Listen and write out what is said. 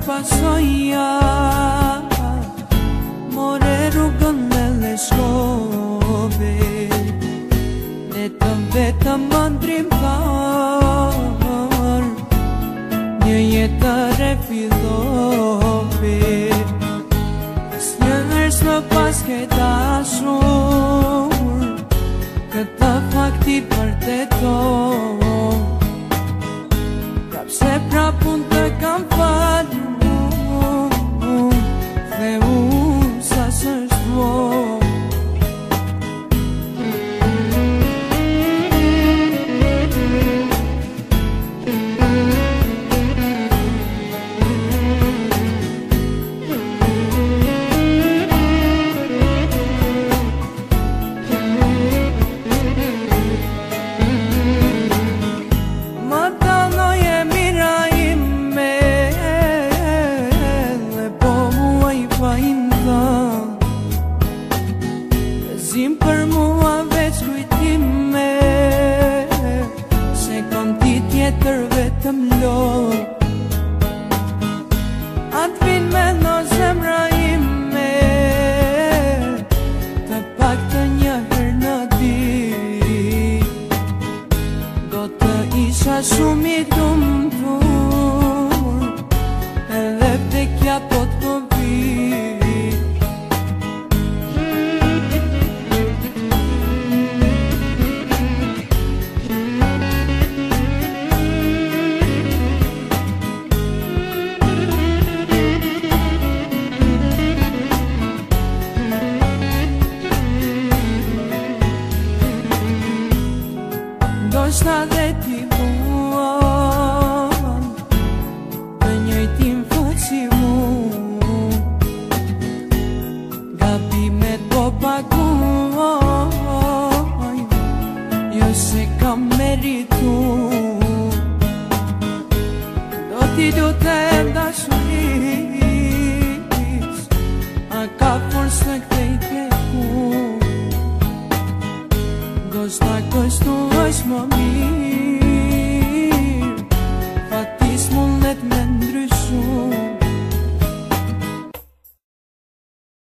pasoja more rrugën me leshkove, ne të vetëm më ndrimtar, një jetë refillove. Asnjëherë s'më pas ke dashur, këtë fakti vërteton, prapse prapun të kam falur, dhe unë sa s'është vonë. Zim për mua veç kujtime, se kom ti tjetër vetëm lo. Atë vin me në zemra ime, të pak të një herë në dit, do të isha shumë i lumtur, edhe vdekja po të vit. Ndoshta dhe ti vuan, të njëjtin fund si unë, gabimet po paguaj, jo se kam meritu. Do t'i lutem dashuris, a ka forës në kthejtje ku, gosta kështu është më mirë.